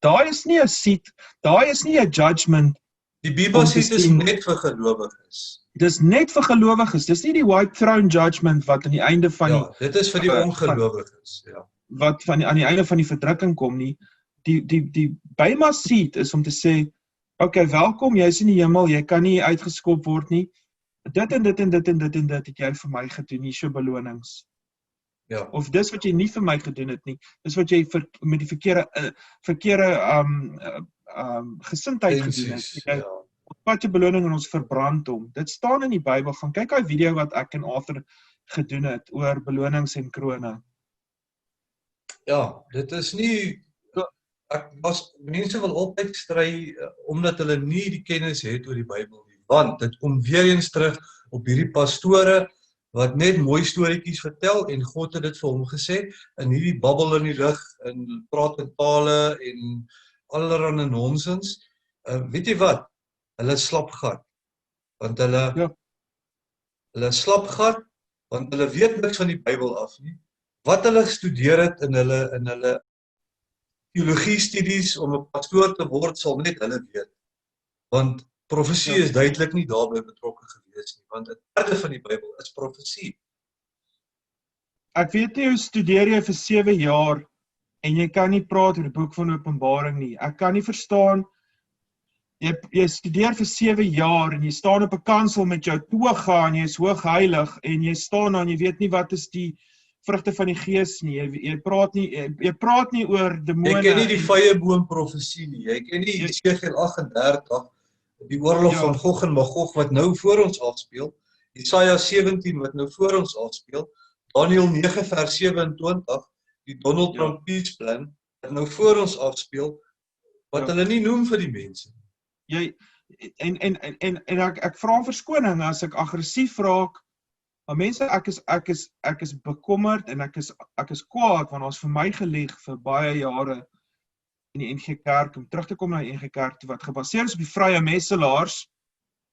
Daai is nie 'n seat, daai is nie 'n judgment. Die Bybel sê dit is net vir gelowiges. Dis net vir gelowiges, dis nie die white throne judgment wat aan die einde van dit is vir die ongelowiges, wat aan die einde van die verdrukking kom nie. Die bema seat is om te sê, okay, welkom, jy is in die hemel, jy kan nie uitgeskop word nie. Dit en dit en dit en dit en dit het jy vir my gedoen, hier so belonings. Ja. Of dis wat jy nie vir my gedoen het nie, dis wat jy met die verkeerde gesindheid gedoen het. Ons vat jou beloning en ons verbrand hom. Dit staan in die Bybel, gaan kyk daai video wat ek en Arthur gedoen het oor belonings en krone. Ja, dit is nie, mense wil altyd stry omdat hulle nie die kennis het oor die Bybel nie, want dit kom weer eens terug op hierdie pastore wat net mooi storieetjies vertel en God het dit vir hom gesê en hierdie babbel in die lug en praat in tale en allerlei nonsens. Weet jy wat? Hulle slapgat. Want hulle slapgat want hulle weet niks van die Bybel af nie. Wat hulle gestudeer het in hulle teologie studies om 'n pastoor te word sal net hulle weet. Want profesie is duidelik nie daarbey betrokke gewees nie, want 'n derde van die Bybel is profesie. Ek weet nie hoe studeer jy vir 7 jaar en jy kan nie praat oor die boek van Openbaring nie. Ek kan nie verstaan, jy studeer vir 7 jaar en jy staan op 'n kansel met jou toga en jy is hoogheilig en jy staan daar en jy weet nie wat is die vrugte van die gees nie. Jy praat nie oor demone. Jy ken nie die vyeboom profesie nie. Jy ken nie Jesegiel 38, die oorlog van Gog en Magog wat nou voor ons afspeel. Jesaja 17 wat nou voor ons afspeel. Daniël 9 vers 27, die Donald Trump peace plan wat nou voor ons afspeel wat hulle nie noem vir die mense. Ek vra verskoning as ek aggressief raak. Maar mense, ek is bekommerd en ek is kwaad want ons vir my gelieg vir baie jare in die NG Kerk om terug te kom na die NG Kerk wat gebaseer is op die vrye messelaars.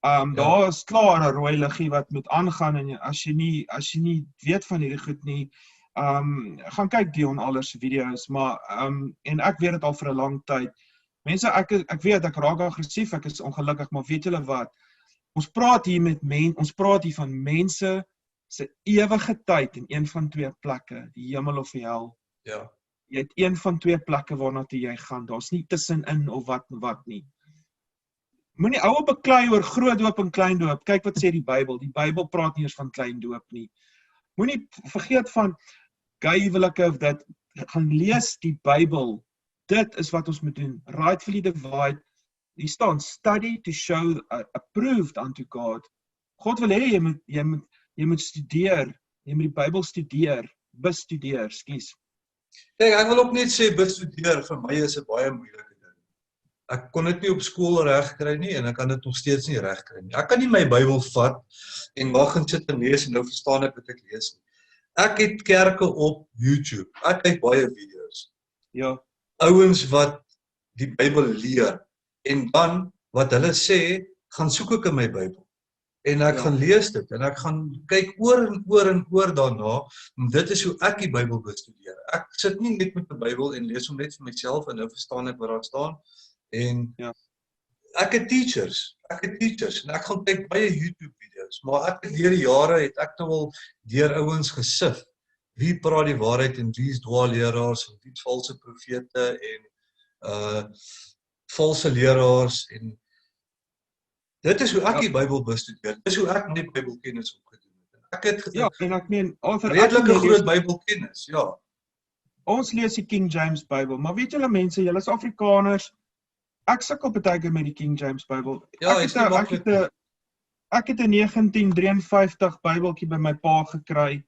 Daar is klaar 'n rooi liggie wat moet aangaan en as jy nie weet van hierdie goed nie, gaan kyk Dion Aller se video's, maar en ek weet dit al vir 'n lang tyd. Mense, ek weet ek raak aggressief, ek is ongelukkig, maar weet julle wat? Ons praat hier van mense se ewige tyd in een van 2 plekke, die hemel of die hel. Ja. Jy het een van 2 plekke waarna toe jy gaan. Daar's nie tussenin of wat nie. Moenie oue beklei oor groot doop en klein doop. Kyk wat sê die Bybel. Die Bybel praat nie eers van klein doop nie. Moenie vergeet van gay huwelike of dit. Gaan lees die Bybel. Dit is wat ons moet doen. Rightfully divide. Hier staan study to show approved unto God. God wil hê jy moet studeer. Jy moet die Bybel studeer, bestudeer, skus. Kijk, ek wil ook net sê bestudeer vir my is 'n baie moeilike ding. Ek kon dit nie op skool reg kry nie en ek kan dit nog steeds nie reg kry nie. Ek kan nie my Bybel vat en wag en sit en lees en nou verstaan ek wat ek lees nie. Ek het kerke op YouTube. Ek kyk baie video's. Ja. Ouens wat die Bybel leer en dan wat hulle sê, gaan soek ek in my Bybel. En ek gaan lees dit, en ek gaan kyk oor en oor en oor daarna, en dit is hoe ek die Bybel bestudeer. Ek sit nie net met die Bybel en lees hom net vir myself, en nou verstaan ek wat daar staan, en ek het teachers, en ek gaan kyk baie YouTube-video's, maar ek het deur die jare, het ek nou al deur ouens gesif, wie praat die waarheid, en wie is dwaalleraars, en wie is valse profete, en valse leraars, en dit is hoe ek die Bybel bestudeer, dit is hoe ek my Bybelkennis opgedoen het. Ek het en ek meen, redelike groot Bybelkennis, Ons lees die King James Bybel, maar weet julle mense, julle is Afrikaners, ek sukkel baie keer met die King James Bybel. Ek het 'n 1953 Bybeltjie by my pa gekry.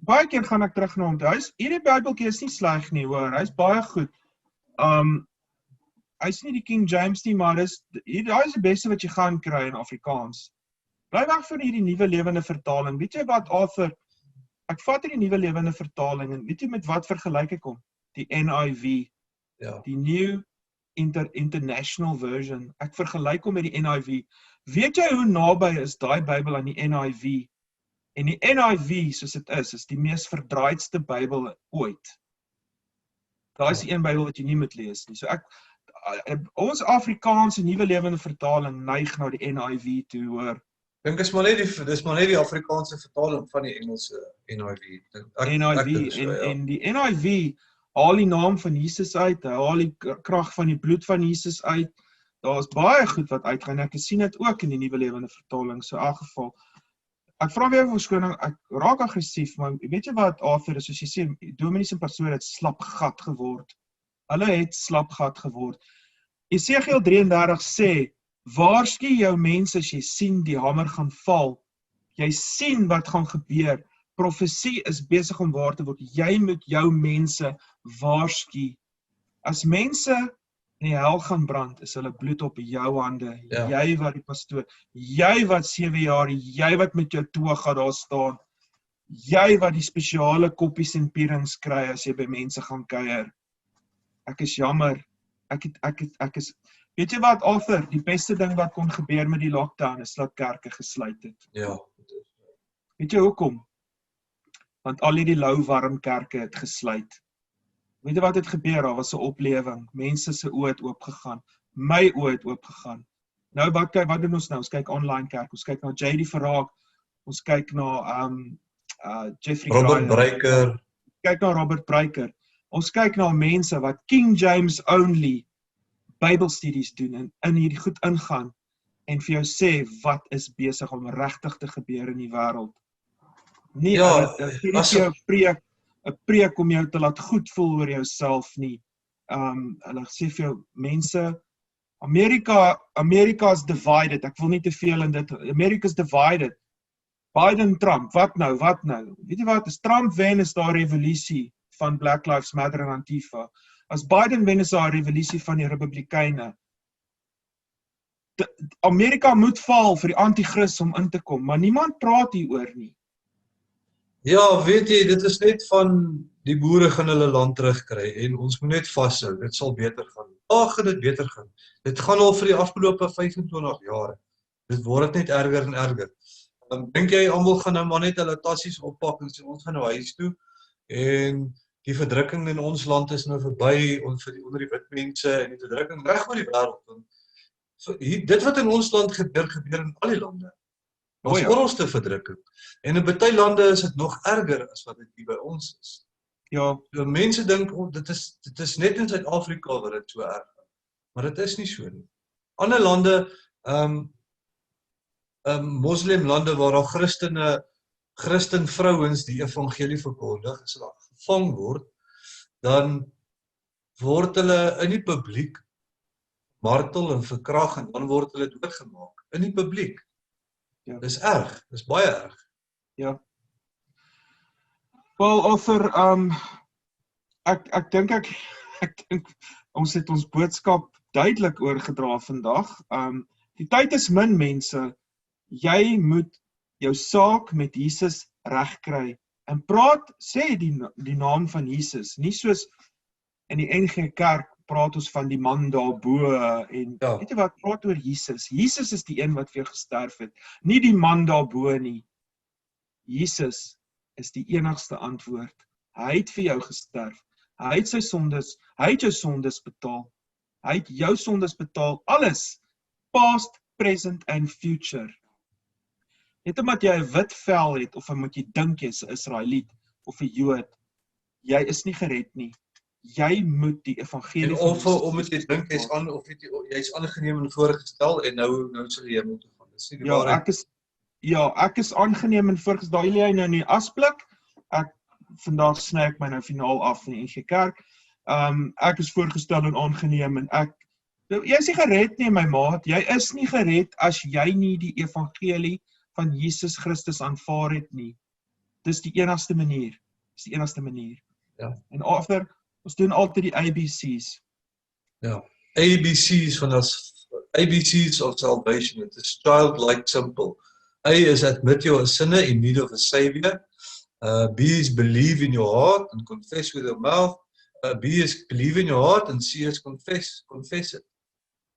Baie keer gaan ek terug na hom. Hierdie Bybeltjie is nie sleg nie, hoor. Hy's baie goed. Hy's nie die King James nie, maar dis die beste wat jy gaan kry in Afrikaans. Bly weg van hierdie nuwe lewende vertaling. Weet jy wat, Arthur? Ek vat hierdie nuwe lewende vertaling en weet jy met wat vergelyk ek hom? Die NIV. Die New International Version. Ek vergelyk hom met die NIV. Weet jy hoe naby is daai Bybel aan die NIV? En die NIV, soos dit is die mees verdraaidste Bybel ooit. Daai is die een Bybel wat jy nie moet lees nie. So ons Afrikaanse nuwe lewende vertaling neig na die NIV toe, hoor. Dink dis maar net die Afrikaanse vertaling van die Engelse NIV. En die NIV haal die naam van Jesus uit, haal die krag van die bloed van Jesus uit. Daar is baie goed wat uitgaan. Ek sien dit ook in die nuwe lewende vertaling. So in elk geval, ek vra weer verskoning, ek raak aggressief, maar weet jy wat, Arthur, soos jy sê, Dominees en pastoor het slapgat geword. Hulle het slapgat geword. Esegiel 33 sê, waarsku jou mense as jy sien die hamer gaan val. Jy sien wat gaan gebeur. Profesie is besig om waar te word. Jy moet jou mense waarsku. As mense in die hel gaan brand, is hulle bloed op jou hande. Jy wat die pastoor, jy wat 7 jaar, jy wat met jou toga daar staan, jy wat die spesiale koppies en pierings kry as jy by mense gaan kuier. Ek is jammer. Ek is, weet jy wat, Arthur, die beste ding wat kon gebeur met die lockdown is dat kerke gesluit het. Weet jy hoekom? Want al die lauwarm kerke het gesluit. Weet jy wat het gebeur? Daar was 'n oplewing. Mense se oë het oopgegaan. My oë het oopgegaan. Nou wat doen ons nou? Ons kyk online kerk. Ons kyk na JD Verraak. Ons kyk na Jeffrey Robert Breaker. Kyk na Robert Breaker. Ons kyk na mense wat King James only Bybelstudies doen en in hierdie goed ingaan en vir jou sê wat is besig om regtig te gebeur in die wêreld. Nie jou 'n preek om jou te laat goed voel oor jouself nie. Hulle sê vir jou mense, Amerika is divided. Ek wil nie te veel in dit. Amerika is divided. Biden, Trump, wat nou? Weet jy wat, as Trump wen is daar 'n revolusie van Black Lives Matter en Antifa. As Biden wen is daar 'n revolusie van die Republikeine. Amerika moet val vir die anti-kris om in te kom, maar niemand praat hieroor nie. Ja, weet jy, dit is net van die boere gaan hulle land terugkry en ons moet net vashou, dit sal beter gaan. Gaan dit beter gaan. Dit gaan al vir die afgelope 25 jaar. Dit word net erger en erger. Dink jy almal gaan nou maar net hulle tassies oppak en sê ons gaan nou huis toe en die verdrukking in ons land is nou verby onder die wit mense en die verdrukking reg oor die wêreld. So, dit wat in ons land gebeur in al die lande. Ons oralste verdrukking. En in baie lande is dit nog erger as wat dit hier by ons is. Ja. So, mense dink dit is net in Suid-Afrika wat dit so erg is. Maar dit is nie so nie. Ander lande, moslimlande waar daar Christen vrouens die evangelie verkondig, as hulle gevang word, dan word hulle in die publiek martel en verkrag en dan word hulle doodgemaak in die publiek. Ja. Dis erg, dis baie erg. Ja. Wel, Arthur, ek dink ons het ons boodskap duidelik oorgedra vandag. Die tyd is min, mense. Jy moet jou saak met Jesus regkry en sê die naam van Jesus, nie soos in die NG Kerk, praat ons van die man daarbo en Ja. weet jy wat, praat oor Jesus. Jesus is die een wat vir jou gesterf het, nie die man daarbo nie. Jesus is die enigste antwoord. Hy het vir jou gesterf. Hy het jou sondes betaal. Hy het jou sondes betaal, alles, past, present and future. Net omdat jy 'n wit vel het, of omdat jy dink jy's 'n Israeliet, of 'n Jood, jy is nie gered nie. Jy moet die evangelie En of omdat jy dink jy's aangeneem en voorgestel en nou sal jy hemel toe gaan. Dis nie die waarheid. Ek is aangeneem en voorgestel. Daai lê hy nou in die asblik. Vandag sny ek my nou finaal af in die NG Kerk. Ek is voorgestel en aangeneem en jy is nie gered nie, my maat. Jy is nie gered as jy nie die evangelie van Jesus Christus aanvaar het nie. Dis die enigste manier. Ja. En after, ons doen altyd die ABC's. Ja. ABCs of salvation. It is childlike simple. A is admit you are a sinner in need of a savior. B is believe in your heart and confess with your mouth. B is believe in your heart and C is confess it.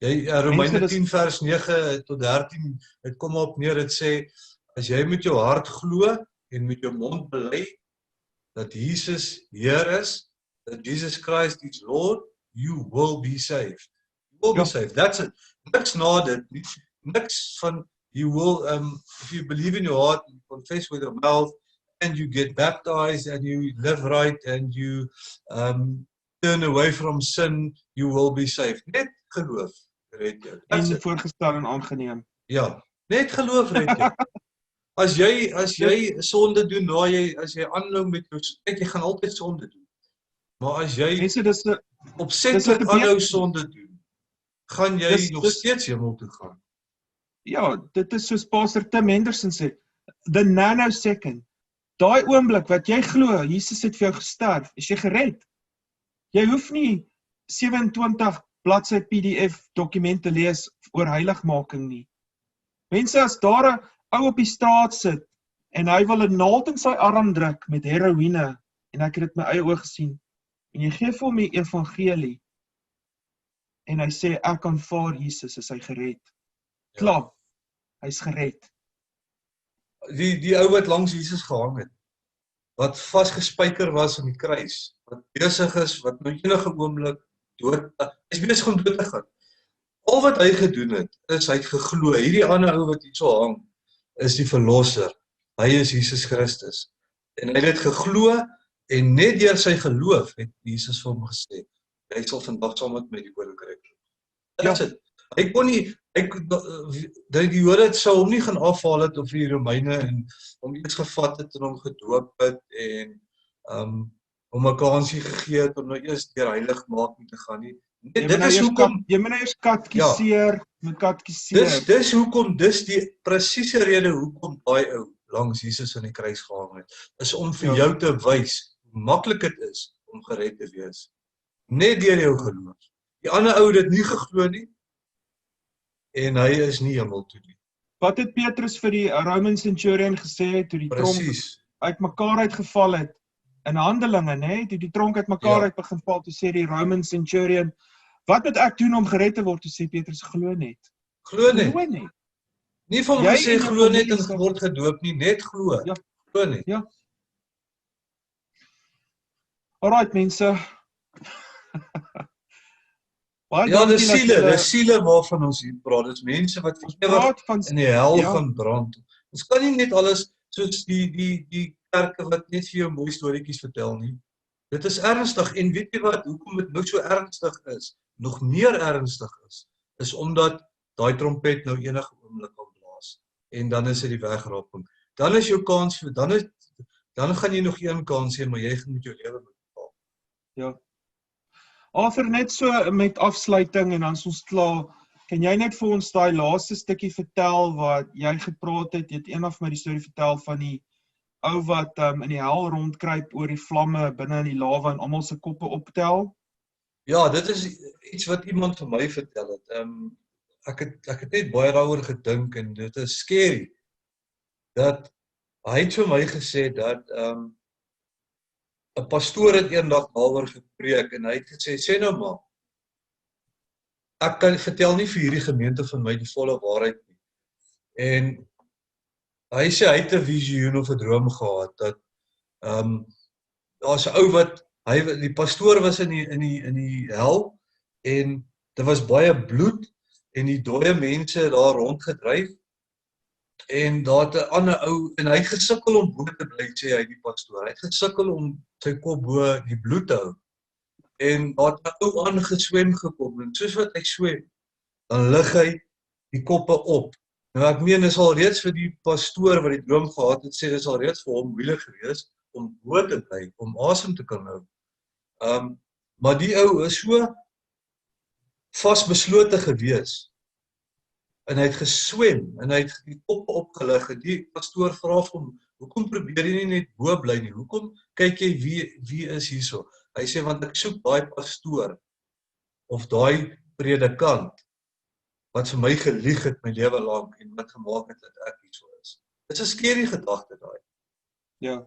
Romeine 10 vers 9 tot 13, het kom op neer, het sê, as jy met jou hart glo en met jou mond bely, dat Jesus Heer is, that Jesus Christ is Lord, you will be saved. You will be saved. That's it. Niks na dit, niks van, you will, if you believe in your heart and confess with your mouth, and you get baptized and you live right and you turn away from sin, you will be saved. Net geloof red jou. En voorgestel en aangeneem. Ja, net geloof red jou. As jy sonde doen, as jy aanhou met jou, jy gaan altyd sonde doen. Maar as jy opsetlik aanhou sonde doen, gaan jy nog steeds hemel toe gaan. Ja, dit is soos Pastor Tim Henderson sê, the nanosecond. Daai oomblik wat jy glo, Jesus het vir jou gesterf, is jy gered. Jy hoef nie 27 bladsy PDF dokumente lees oor heiligmaking nie. Mense, as daar 'n ou op die straat sit en hy wil 'n naald in sy arm druk met heroïne, en ek het dit met my eie oë gesien, en jy gee vir hom die evangelie en hy sê ek aanvaar Jesus, is hy gered. Klaar, hy's gered. Die ou wat langs Jesus gehang het, wat vasgespijker was aan die kruis, wat besig is, wat nou enige oomblik dood, is besig om dood te gaan. Al wat hy gedoen het, is hy het geglo, hierdie ander ou wat hier so hang, is die verlosser, hy is Jesus Christus, en hy het dit geglo, en net deur sy geloof, het Jesus vir hom gesê, hy sal vandag saam met my die koninkryk. That's it. Hy kon nie, die Jode sou hom nie gaan afhaal het of die Romeine en hom iets gevat het en hom gedoop het en hom 'n kansie gegee het om nou eers deur heiligmaking te gaan nie. Dit is hoekom jy moet nou eers katkiseer, Dis hoekom, dis die presiese rede hoekom daai ou langs Jesus aan die kruis gehang het, is om vir jou te wys hoe maklik dit is om gered te wees. Net deur jou geloof. Die ander ou het dit nie geglo nie. En hy is nie hemel toe nie. Wat het Petrus vir die Roman centurion gesê toe die tronk uit mekaar uitgeval het in Handelinge, né? Toe die tronk uit mekaar uit begin val, toe sê die Roman centurion, wat moet ek doen om gered te word? Toe sê Petrus, glo net. Glo net. Nie van hom gesê glo net en word gedoop nie, net glo. Ja. Glo net. Ja. Alright mense. Dis siele waarvan ons hier praat, dis mense wat in die hel gaan brand. Ons kan nie net alles, soos die kerke wat net vir jou mooi storieetjies vertel nie. Dit is ernstig, en weet jy wat, hoekom dit nou so ernstig is, nog meer ernstig is omdat daai trompet nou enige oomblik kan blaas, en dan is dit die wegraping. Dan is jou kans, dan gaan jy nog een kans hê, maar jy gaan met jou lewe bepaal. Ja. Arthur, net so met afsluiting en dan is ons klaar, kan jy net vir ons daai laaste stukkie vertel wat jy gepraat het, jy het eendag vir my die storie vertel van die ou wat in die hel rondkruip oor die vlamme binne in die lava en almal se koppe optel? Ja, dit is iets wat iemand vir my vertel het. Ek het net baie daaroor gedink en dit is scary, dat hy het vir my gesê dat 'n pastoor het eendag daaroor gepreek en hy het gesê, sê nou maar, ek kan vertel nie vir hierdie gemeente van my die volle waarheid nie. En hy sê hy het 'n visioen of 'n droom gehad dat daar's 'n ou wat die pastoor was in die hel en daar was baie bloed en die dooie mense daar rondgedryf en daar het 'n ander ou en hy het gesukkel om bo te bly, sê hy die pastoor. Hy het gesukkel om sy kop bo die bloed te hou. En daar het 'n ou aangeswem gekom en soos wat hy swem, dan lig hy die koppe op. Nou ek meen is al reeds vir die pastoor wat die droom gehad het, sê dis al reeds vir hom moeilik gewees om bo te bly, om asem te kan hou. Maar die ou is so vasbeslote gewees. En hy het geswem en hy het die koppe opgelig en die pastoor vra vir hom, hoekom probeer jy nie net bo bly nie? Hoekom kyk jy wie is hierso? Hy sê want ek soek daai pastoor of daai predikant wat vir my gelieg het my lewe lank en wat gemaak het dat ek hierso is. Dit is 'n skerry gedagte daai. Ja.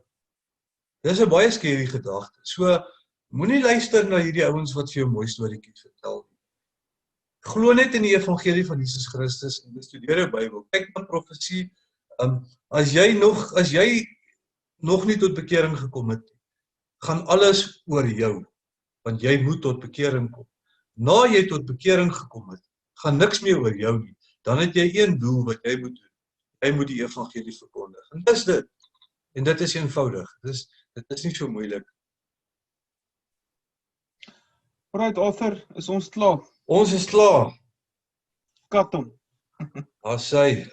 Dis 'n baie skerry gedagte. So moenie luister na hierdie ouens wat vir jou mooi storieetjies vertel nie. Glo net in die evangelie van Jesus Christus en bestudeer jou Bybel. Kyk na profesie. As jy nog nie tot bekering gekom het, gaan alles oor jou, want jy moet tot bekering kom. Na jy tot bekering gekom het, gaan niks meer oor jou nie. Dan het jy een doel wat jy moet doen. Jy moet die evangelie verkondig. En dis dit. En dit is eenvoudig. Dit is nie so moeilik. Alright, Arthur, is ons klaar? Ons is klaar. Kat hom. Daar sê